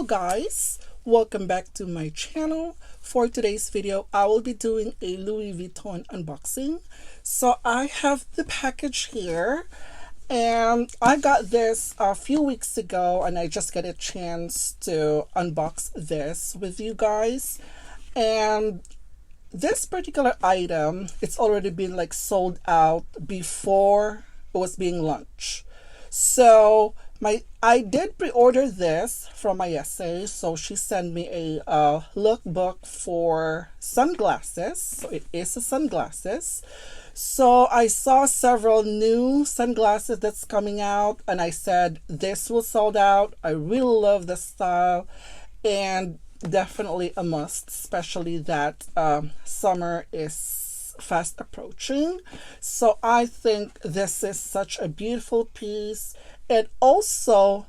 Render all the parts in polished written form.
guys, welcome back to my channel. For today's video I will be doing a Louis Vuitton unboxing. So I have the package here and I got this a few weeks ago and I just got a chance to unbox this with you guys. And this particular item, it's already been like sold out before it was being launched. So I did pre-order this from my essay, so she sent me a lookbook for sunglasses. So it is a sunglasses. So I saw several new sunglasses that's coming out and I said this will sold out. I really love the style and definitely a must, especially that summer is fast approaching. So I think this is such a beautiful piece, and also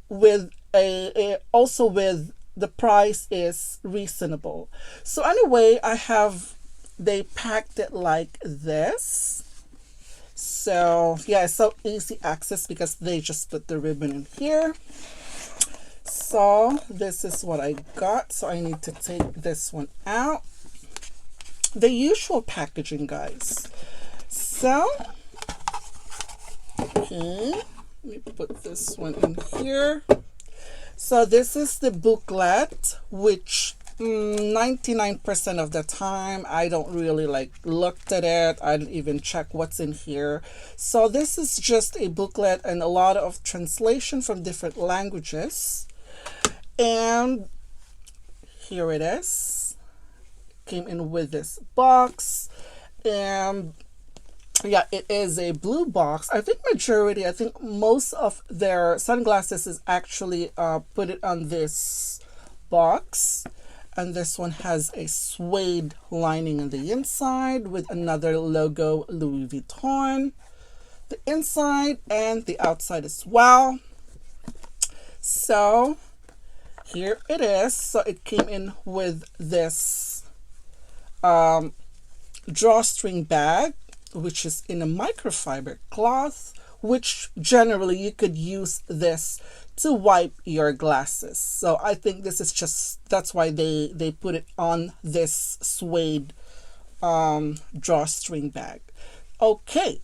with the price is reasonable. So anyway, they packed it like this. So yeah, it's so easy access because they just put the ribbon in here. So this is what I got. So I need to take this one out. The usual packaging, guys. So okay, let me put this one in here. So this is the booklet, which 99% of the time I don't really looked at it. I didn't even check what's in here. So this is just a booklet and a lot of translation from different languages. And here it is. Came in with this box, and yeah, it is a blue box. I think most of their sunglasses is actually put it on this box. And this one has a suede lining on the inside with another logo, Louis Vuitton, the inside and the outside as well. So here it is. So it came in with this drawstring bag, which is in a microfiber cloth, which generally you could use this to wipe your glasses. So I think this is that's why they put it on this suede drawstring bag. Okay,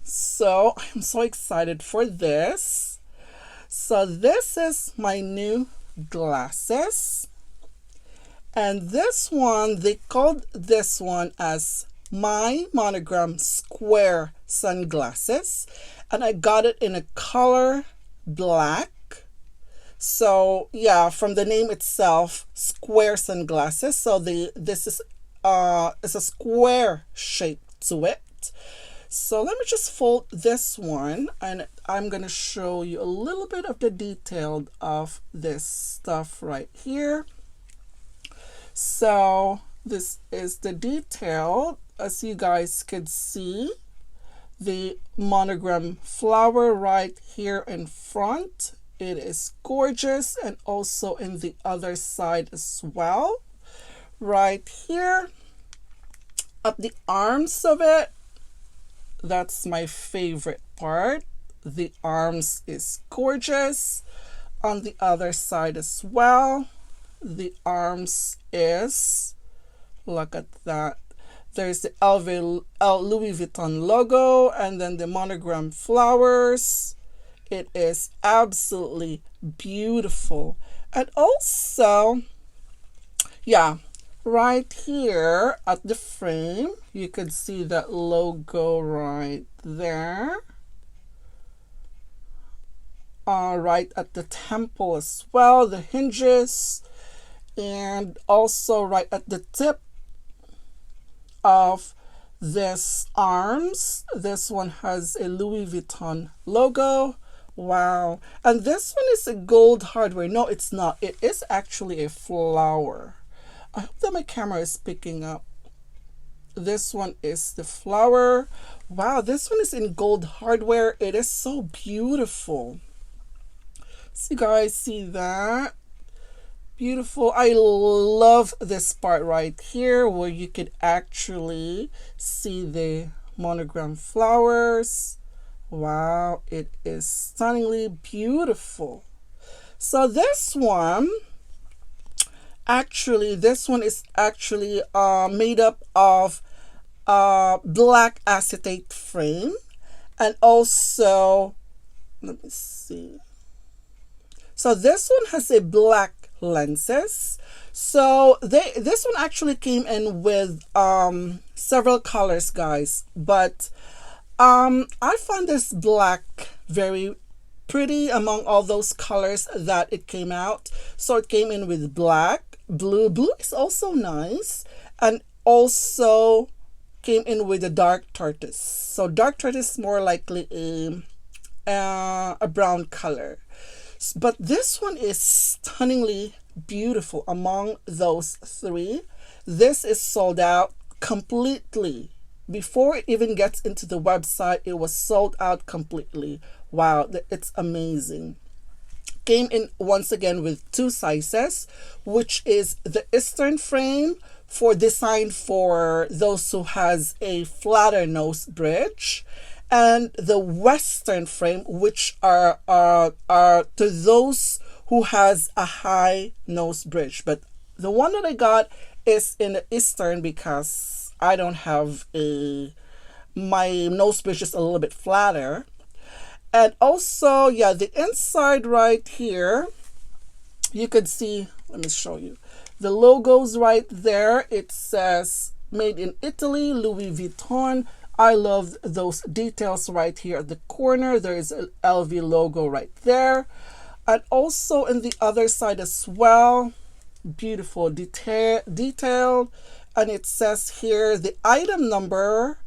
so I'm so excited for this. So this is my new glasses. And this one, they called this one as my monogram square sunglasses. And I got it in a color black. So yeah, from the name itself, square sunglasses. So this is it's a square shape to it. So let me just fold this one and I'm going to show you a little bit of the detail of this stuff right here. So this is the detail. As you guys could see, the monogram flower right here in front. It is gorgeous, and also in the other side as well. Right here at the arms of it, that's my favorite part. The arms is gorgeous. On the other side as well, the arms is, look at that, there's the Louis Vuitton logo and then the monogram flowers. It is absolutely beautiful. And also, yeah, right here at the frame you could see that logo right there, right at the temple as well, the hinges. And also right at the tip of this arms, this one has a Louis Vuitton logo. Wow. And this one is a gold hardware. No, it's not. It is actually a flower. I hope that my camera is picking up. This one is the flower. Wow, this one is in gold hardware. It is so beautiful. So you guys see that? Beautiful. I love this part right here where you could actually see the monogram flowers. Wow, it is stunningly beautiful. So this one is actually made up of black acetate frame, and also, let me see. So this one has a black lenses. So this one actually came in with several colors, guys, but I found this black very pretty among all those colors that it came out. So it came in with black, blue is also nice, and also came in with a dark tortoise. So dark tortoise is more likely a brown color. But this one is stunningly beautiful among those three. This is sold out completely. Before it even gets into the website, it was sold out completely. Wow, it's amazing. Came in once again with two sizes, which is the Eastern frame for designed for those who has a flatter nose bridge, and the Western frame, which are to those who has a high nose bridge. But the one that I got is in the Eastern because I don't have my nose bridge is a little bit flatter. And also, yeah, the inside right here, you could see, let me show you. The logo's right there. It says made in Italy, Louis Vuitton. I love those details right here at the corner. There is an LV logo right there. And also in the other side as well, beautiful detail. And it says here the item number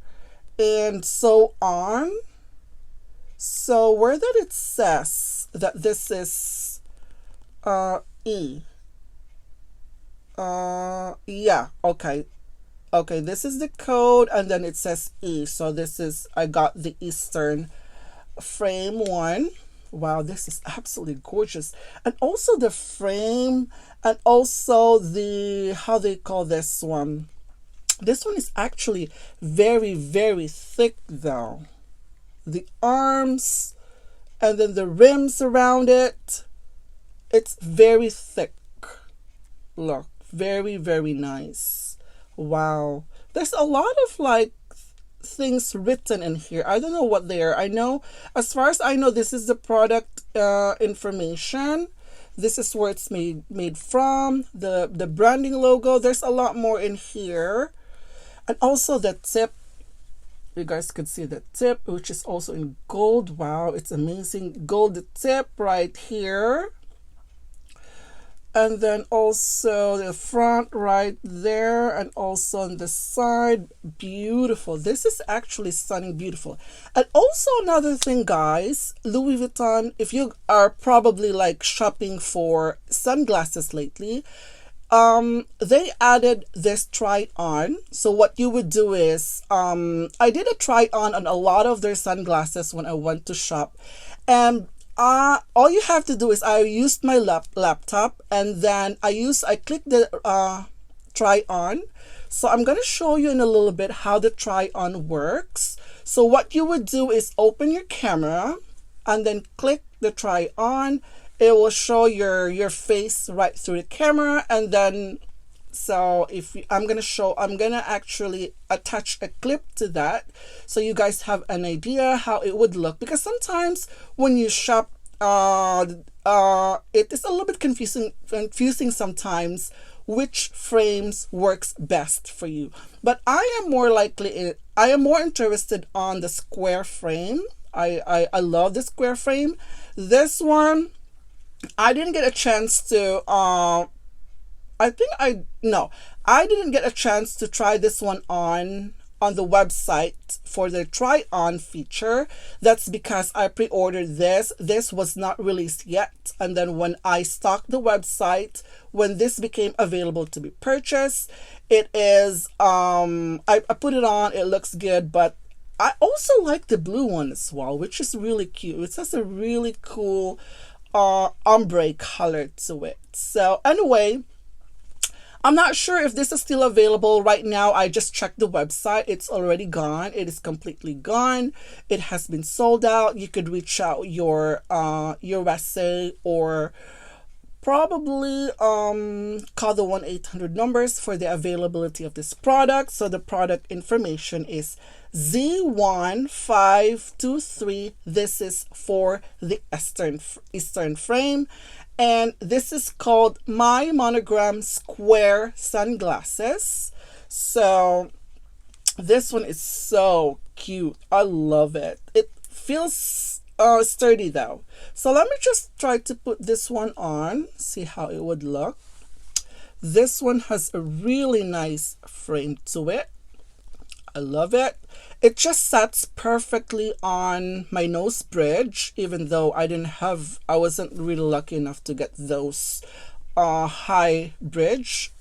and so on. So where that it says that this is E. Yeah, okay. Okay, this is the code, and then it says E. So this is, I got the Eastern frame one. Wow, this is absolutely gorgeous. And also the frame, and also the, how they call this one. This one is actually very, very thick though. The arms, and then the rims around it, it's very thick. Look, very, very nice. Wow, there's a lot of like things written in here. I don't know what they are. I know, as far as I know, this is the product information. This is where it's made from, the branding logo. There's a lot more in here. And also the tip. You guys could see the tip, which is also in gold. Wow, it's amazing. Gold tip right here. And then also the front right there, and also on the side. Beautiful. This is actually stunning, beautiful. And also another thing, guys, Louis Vuitton, if you are probably like shopping for sunglasses lately, they added this try on. So what you would do is, I did a try on a lot of their sunglasses when I went to shop, and all you have to do is, I used my laptop, and then I clicked the try on. So I'm going to show you in a little bit how the try on works. So what you would do is open your camera and then click the try on. It will show your face right through the camera, and then so if you, I'm gonna actually attach a clip to that so you guys have an idea how it would look, because sometimes when you shop it is a little bit confusing sometimes which frames works best for you. But I am more interested on the square frame. I love the square frame. This one I didn't get a chance to I didn't get a chance to try this one on the website for the try on feature. That's because I pre-ordered this. This was not released yet. And then when I stocked the website, when this became available to be purchased, it is I put it on, it looks good, but I also like the blue one as well, which is really cute. It has a really cool ombre color to it. So anyway, I'm not sure if this is still available right now. I just checked the website. It's already gone. It is completely gone. It has been sold out. You could reach out your USA or probably call the 1-800 numbers for the availability of this product. So the product information is Z1523. This is for the Eastern frame, and this is called My Monogram Square Sunglasses. So this one is so cute. I love it. It feels sturdy though. So let me just try to put this one on, see how it would look. This one has a really nice frame to it. I love it. It just sits perfectly on my nose bridge, even though I wasn't really lucky enough to get those high bridge.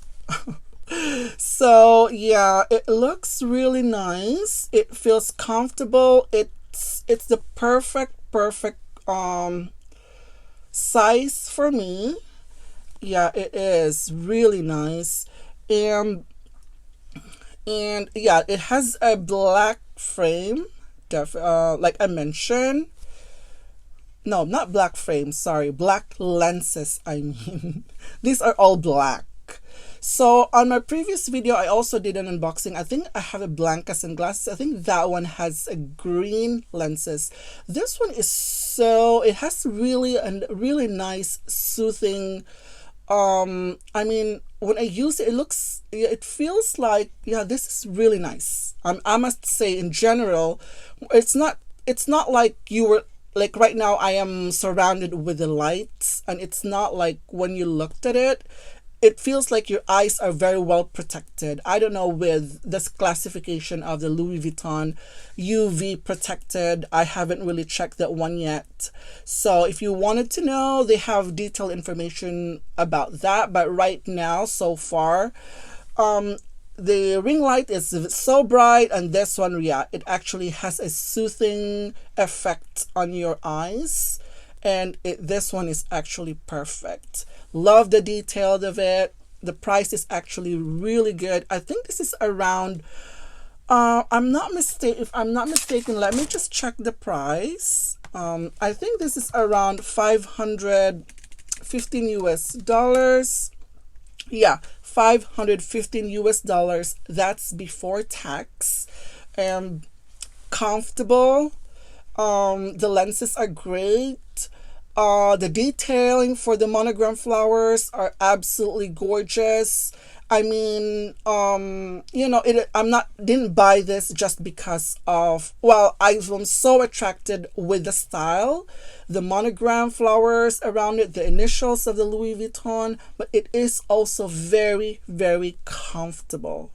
So yeah, it looks really nice. It feels comfortable. It's the perfect size for me. Yeah, it is really nice. And yeah, it has a black frame, like I mentioned. No, not black frame, sorry, black lenses, I mean. These are all black. So on my previous video, I also did an unboxing. I think I have a Blanca sunglasses. I think that one has a green lenses. This one is it has really nice soothing. I mean, when I use it, it feels like, yeah, this is really nice. I must say, in general, it's not like you were, like right now I am surrounded with the lights, and it's not like when you looked at it, it feels like your eyes are very well protected. I don't know with this classification of the Louis Vuitton UV protected. I haven't really checked that one yet. So if you wanted to know, they have detailed information about that. But right now, so far, the ring light is so bright, and this one, yeah, it actually has a soothing effect on your eyes. And this one is actually perfect. Love the detail of it. The price is actually really good. I think this is around, if I'm not mistaken, let me just check the price. I think this is around 515 US dollars. Yeah, 515 US dollars. That's before tax. Comfortable. The lenses are great. The detailing for the monogram flowers are absolutely gorgeous. I mean, didn't buy this just because of, well, I was so attracted with the style, the monogram flowers around it, the initials of the Louis Vuitton, but it is also very, very comfortable,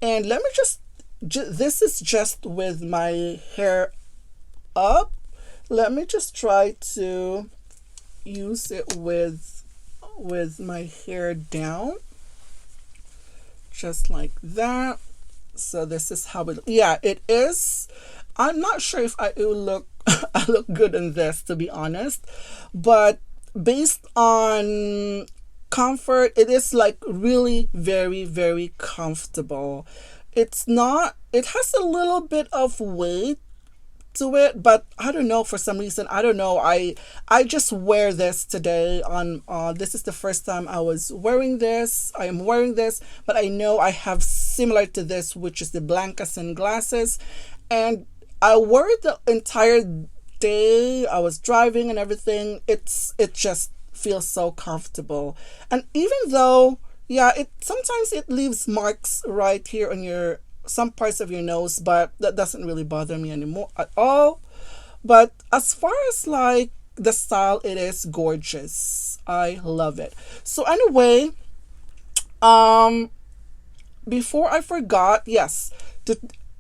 And let me this is just with my hair up. Let me just try to use it with my hair down, just like that. So this is how it is. I'm not sure if I will look I look good in this, to be honest, but based on comfort, it is like really very, very comfortable. It has a little bit of weight to it, but I don't know, for some reason, I don't know, I just wear this today on this is the first time I am wearing this, but I know I have similar to this, which is the Blanca sunglasses, and I wore it the entire day. I was driving and everything. It just feels so comfortable, and even though, yeah, sometimes it leaves marks right here on some parts of your nose, but that doesn't really bother me anymore at all. But as far as like the style, it is gorgeous. I love it. So anyway, before I forgot, yes,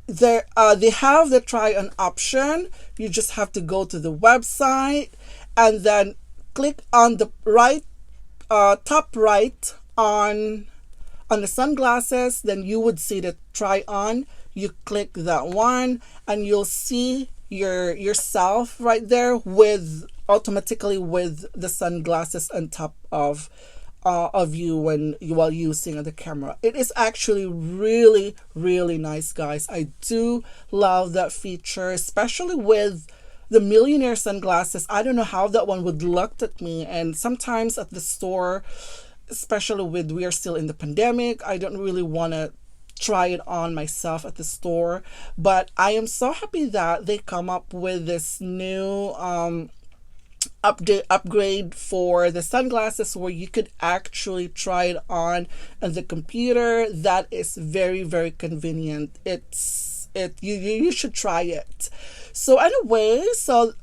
they have the try on option. You just have to go to the website and then click on the top right on the sunglasses. Then you would see the try on. You click that one and you'll see yourself right there automatically with the sunglasses on top of you while using the camera. It is actually really, really nice, guys. I do love that feature, especially with the millionaire sunglasses. I don't know how that one would look at me. And sometimes at the store, especially with we are still in the pandemic, I don't really want to try it on myself at the store. But I am so happy that they come up with this new upgrade for the sunglasses where you could actually try it on the computer. That is very, very convenient. You should try it. So anyway, so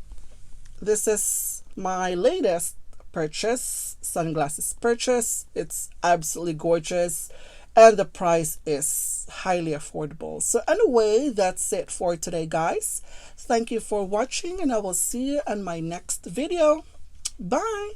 this is my latest purchase, sunglasses purchase. It's absolutely gorgeous and the price is highly affordable. So anyway, that's it for today, guys. Thank you for watching and I will see you in my next video. Bye.